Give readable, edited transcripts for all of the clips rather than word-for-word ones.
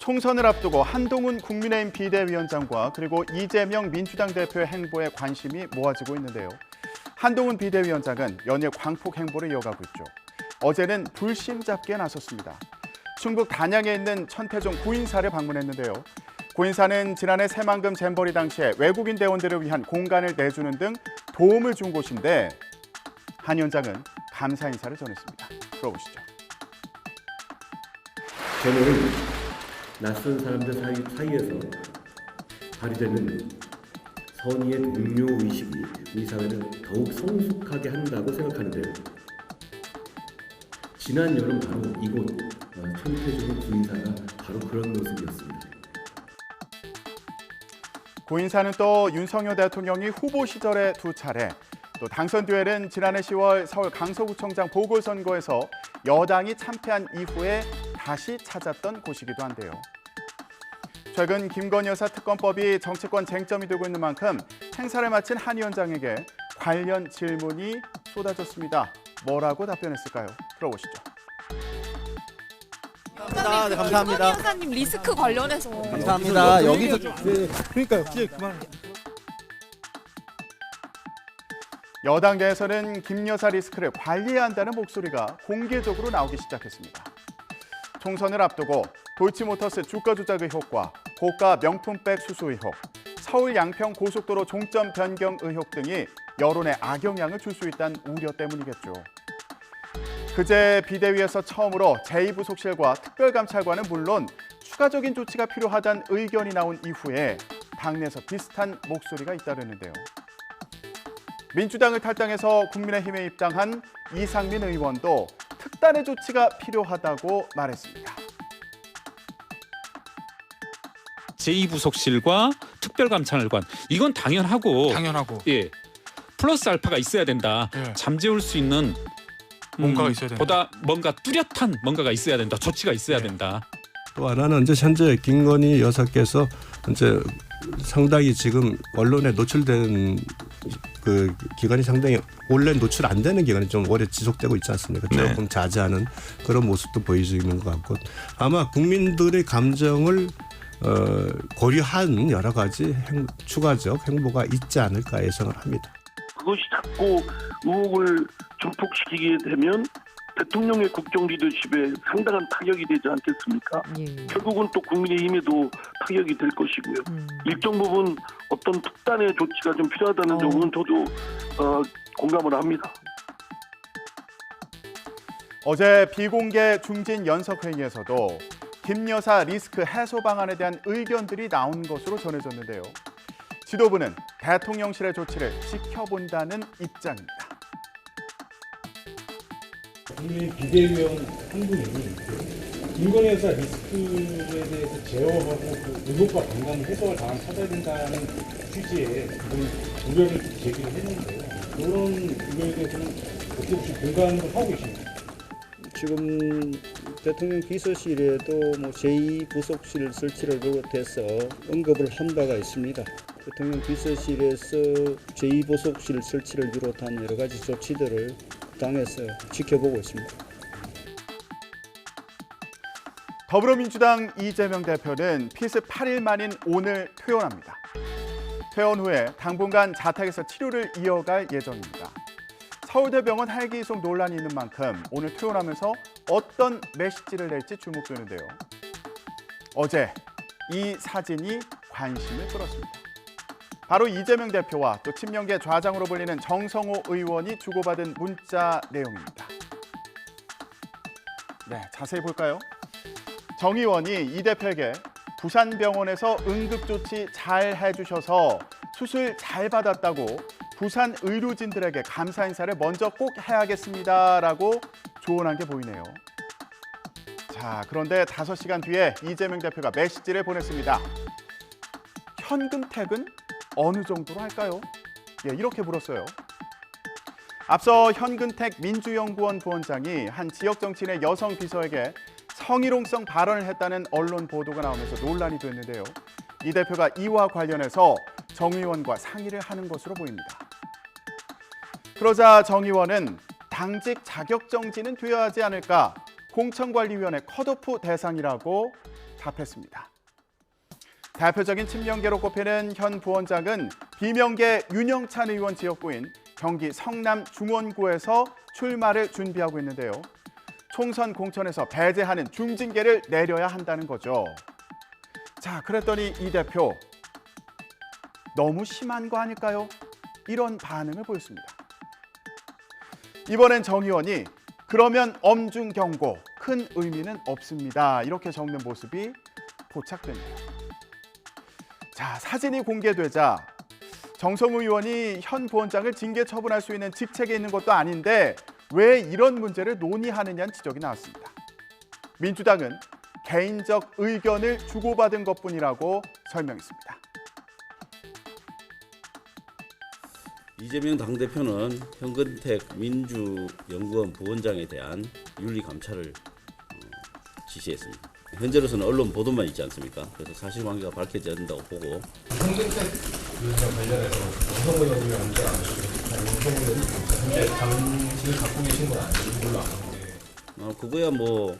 총선을 앞두고 한동훈 국민의힘 비대위원장과 그리고 이재명 민주당 대표의 행보에 관심이 모아지고 있는데요. 한동훈 비대위원장은 연일 광폭 행보를 이어가고 있죠. 어제는 불심 잡기에 나섰습니다. 충북 단양에 있는 천태종 구인사를 방문했는데요. 구인사는 지난해 새만금 잼버리 당시에 외국인 대원들을 위한 공간을 내주는 등 도움을 준 곳인데 한 위원장은 감사 인사를 전했습니다. 들어보시죠. 저는 낯선 사람들 사이에서 발휘되는 선의의 동료 의식이 우리 사회를 더욱 성숙하게 한다고 생각하는데요. 지난 여름 바로 이곳 천태종 구인사가 바로 그런 모습이었습니다. 구인사는 또 윤석열 대통령이 후보 시절에 2차례, 또 당선 뒤에는 지난해 10월 서울 강서구청장 보궐선거에서 여당이 참패한 이후에 다시 찾았던 곳이기도 한데요. 최근 김건희 여사 특검법이 정치권 쟁점이 되고 있는 만큼 행사를 마친 한 위원장에게 관련 질문이 쏟아졌습니다. 뭐라고 답변했을까요? 들어보시죠. 감사합니다. 네, 감사합니다. 위원장님 리스크 관련해서 감사합니다. 여기서 좀 그러니까요. 이제 그만. 여당 내에서는 김 여사 리스크를 관리해야 한다는 목소리가 공개적으로 나오기 시작했습니다. 총선을 앞두고 도이치모터스 주가 조작 의혹과 고가 명품백 수수 의혹, 서울 양평 고속도로 종점 변경 의혹 등이 여론에 악영향을 줄 수 있다는 우려 때문이겠죠. 그제 비대위에서 처음으로 제2부속실과 특별감찰관은 물론 추가적인 조치가 필요하다는 의견이 나온 이후에 당내에서 비슷한 목소리가 잇따르는데요. 민주당을 탈당해서 국민의힘에 입당한 이상민 의원도 특단의 조치가 필요하다고 말했습니다. 제2부속실과 특별감찰관 이건 당연하고 예 플러스 알파가 있어야 된다. 예. 잠재울 수 있는 뭔가가 있어야 된다. 보다 뭔가 뚜렷한 뭔가가 있어야 된다. 조치가 있어야 예. 된다. 또 하나는 이제 현재 김건희 여사께서 이제 상당히 지금 언론에 노출된 그 기간이 상당히 원래 노출 안 되는 기간이 좀 오래 지속되고 있지 않습니까? 조금 자제하는 그런 모습도 보여지는 것 같고 아마 국민들의 감정을 고려한 여러 가지 추가적 행보가 있지 않을까 예상을 합니다. 그것이 자꾸 의혹을 증폭시키게 되면 대통령의 국정 리더십에 상당한 타격이 되지 않겠습니까? 예. 결국은 또 국민의힘에도 타격이 될 것이고요. 일정 부분 어떤 특단의 조치가 좀 필요하다는 점은 저도 공감을 합니다. 어제 비공개 중진 연석회의에서도 김 여사 리스크 해소 방안에 대한 의견들이 나온 것으로 전해졌는데요. 지도부는 대통령실의 조치를 지켜본다는 입장입니다. 국민 비대위원 한 분이 김건희 여사 리스크에 대해서 제어하고 그 의혹과 건강 해소할 방안 찾아야 된다는 취지의 그런 우려를 제기를 했는데요. 그런 의견에 대해서는 어떻게 혹시 공감을 하고 계십니까? 지금 대통령 비서실에도 뭐 제2부속실 설치를 비롯해서 언급을 한 바가 있습니다. 대통령 비서실에서 제2부속실 설치를 비롯한 여러 가지 조치들을 당에서 지켜보고 있습니다. 더불어민주당 이재명 대표는 피습 8일 만인 오늘 퇴원합니다. 퇴원 후에 당분간 자택에서 치료를 이어갈 예정입니다. 서울대병원 헬기 이송 논란이 있는 만큼 오늘 퇴원하면서 어떤 메시지를 낼지 주목되는데요. 어제 이 사진이 관심을 끌었습니다. 바로 이재명 대표와 또 친명계 좌장으로 불리는 정성호 의원이 주고받은 문자 내용입니다. 네, 자세히 볼까요? 정 의원이 이 대표에게 부산병원에서 응급조치 잘 해주셔서 수술 잘 받았다고 부산 의료진들에게 감사 인사를 먼저 꼭 해야겠습니다라고 조언한 게 보이네요. 자, 그런데 5시간 뒤에 이재명 대표가 메시지를 보냈습니다. 현금택은 어느 정도로 할까요? 예, 이렇게 물었어요. 앞서 현근택 민주연구원 부원장이 한 지역 정치인의 여성 비서에게 성희롱성 발언을 했다는 언론 보도가 나오면서 논란이 됐는데요. 이 대표가 이와 관련해서 정 의원과 상의를 하는 것으로 보입니다. 그러자 정 의원은 당직 자격정지는 되어야 하지 않을까, 공천관리위원회 컷오프 대상이라고 답했습니다. 대표적인 친명계로 꼽히는 현 부원장은 비명계 윤영찬 의원 지역구인 경기 성남 중원구에서 출마를 준비하고 있는데요. 총선 공천에서 배제하는 중징계를 내려야 한다는 거죠. 자, 그랬더니 이 대표 너무 심한 거 아닐까요? 이런 반응을 보였습니다. 이번엔 정 의원이 그러면 엄중 경고, 큰 의미는 없습니다. 이렇게 적는 모습이 포착됐네요. 자, 사진이 공개되자 정성우 의원이 현 부원장을 징계 처분할 수 있는 직책에 있는 것도 아닌데 왜 이런 문제를 논의하느냐는 지적이 나왔습니다. 민주당은 개인적 의견을 주고받은 것뿐이라고 설명했습니다. 이재명 당대표는 현근택 민주연구원 부원장에 대한 윤리 감찰을 지시했습니다. 현재로서는 언론 보도만 있지 않습니까? 그래서 사실관계가 밝혀져야 된다고 보고. 현근택 위원장 관련해서 윤석열 의원이 문제가 안 되시고 윤석열 의원이 현재 당신을 갖고 계신 건 아니고 물론 아는데. 그거야 뭐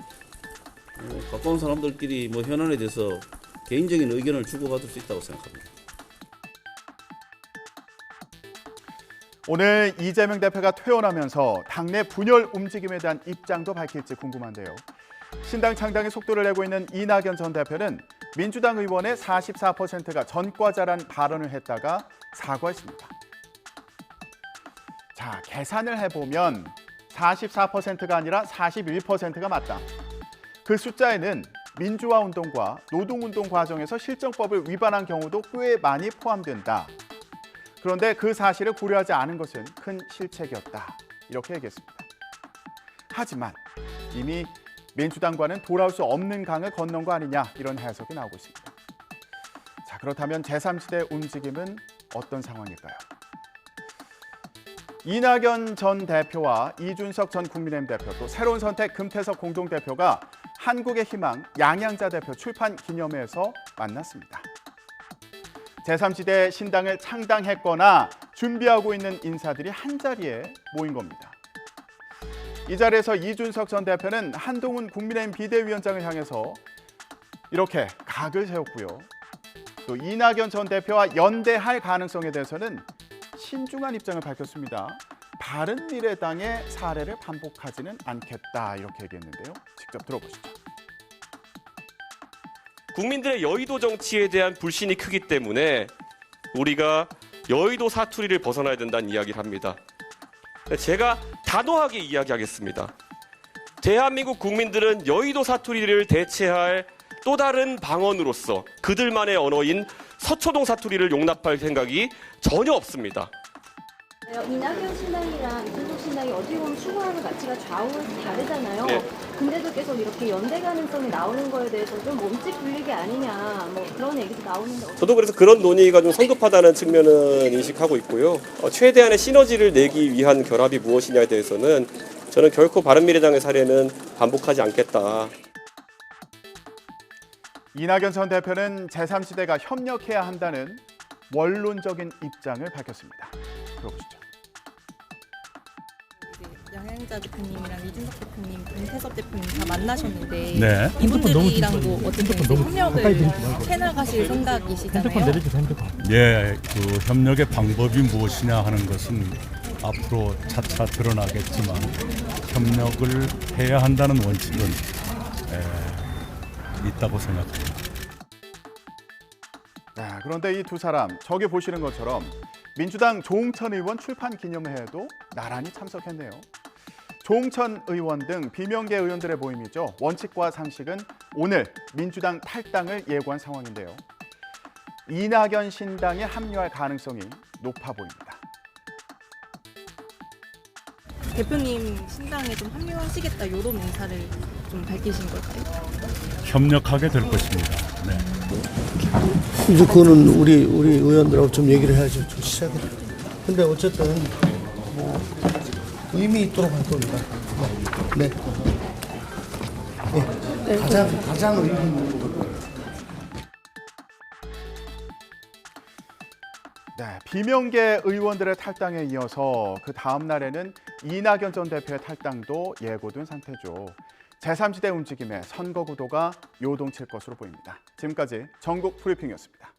가까운 사람들끼리 뭐 현안에 대해서 개인적인 의견을 주고받을 수 있다고 생각합니다. 오늘 이재명 대표가 퇴원하면서 당내 분열 움직임에 대한 입장도 밝힐지 궁금한데요. 신당 창당에 속도를 내고 있는 이낙연 전 대표는 민주당 의원의 44%가 전과자란 발언을 했다가 사과했습니다. 자, 계산을 해보면 44%가 아니라 41%가 맞다. 그 숫자에는 민주화 운동과 노동운동 과정에서 실정법을 위반한 경우도 꽤 많이 포함된다. 그런데 그 사실을 고려하지 않은 것은 큰 실책이었다. 이렇게 얘기했습니다. 하지만 이미 민주당과는 돌아올 수 없는 강을 건넌 거 아니냐 이런 해석이 나오고 있습니다. 자, 그렇다면 제3지대 움직임은 어떤 상황일까요? 이낙연 전 대표와 이준석 전 국민의힘 대표 또 새로운 선택 금태섭 공동대표가 한국의 희망 양양자 대표 출판 기념회에서 만났습니다. 제3지대 신당을 창당했거나 준비하고 있는 인사들이 한자리에 모인 겁니다. 이 자리에서 이준석 전 대표는 한동훈 국민의힘 비대위원장을 향해서 이렇게 각을 세웠고요. 또 이낙연 전 대표와 연대할 가능성에 대해서는 신중한 입장을 밝혔습니다. 바른미래당의 사례를 반복하지는 않겠다 이렇게 얘기했는데요. 직접 들어보시죠. 국민들의 여의도 정치에 대한 불신이 크기 때문에 우리가 여의도 사투리를 벗어나야 된다는 이야기를 합니다. 제가 단호하게 이야기하겠습니다. 대한민국 국민들은 여의도 사투리를 대체할 또 다른 방언으로서 그들만의 언어인 서초동 사투리를 용납할 생각이 전혀 없습니다. 이낙연 신당이랑 이준석 신당이 어떻게 보면 추구하는 가치가 좌우에서 다르잖아요. 네. 근데도 계속 이렇게 연대 가능성이 나오는 거에 대해서 좀 몸집 굴리기 아니냐 뭐 그런 얘기도 나오는데 저도 그래서 그런 논의가 좀 성급하다는 측면은 인식하고 있고요. 최대한의 시너지를 내기 위한 결합이 무엇이냐에 대해서는 저는 결코 바른미래당의 사례는 반복하지 않겠다. 이낙연 전 대표는 제3지대가 협력해야 한다는 원론적인 입장을 밝혔습니다. 들어보시죠. 양양자 대표님이랑 이준석 대표님, 금태섭 대표님 다 만나셨는데 네. 이분들이랑도 어떻게 협력을 해나가실 생각이시잖아요. 예, 그 협력의 방법이 무엇이냐 하는 것은 앞으로 차차 드러나겠지만 협력을 해야 한다는 원칙은 있다고 생각합니다. 네, 그런데 이 두 사람 저기 보시는 것처럼 민주당 조홍천 의원 출판 기념회에도 나란히 참석했네요. 조홍천 의원 등 비명계 의원들의 모임이죠. 원칙과 상식은 오늘 민주당 탈당을 예고한 상황인데요. 이낙연 신당에 합류할 가능성이 높아 보입니다. 대표님 신당에 좀 합류하시겠다 이런 의사를 좀 밝히신 걸까요? 협력하게 될 것입니다. 네. 이제 그거는 우리 의원들하고 좀 얘기를 해야죠. 좀 시작을. 근데 어쨌든 뭐 의미 있도록 할 겁니다. 네. 네. 가장 의미 있는 거. 네, 비명계 의원들의 탈당에 이어서 그 다음 날에는 이낙연 전 대표의 탈당도 예고된 상태죠. 제3지대 움직임에 선거 구도가 요동칠 것으로 보입니다. 지금까지 전국 브리핑이었습니다.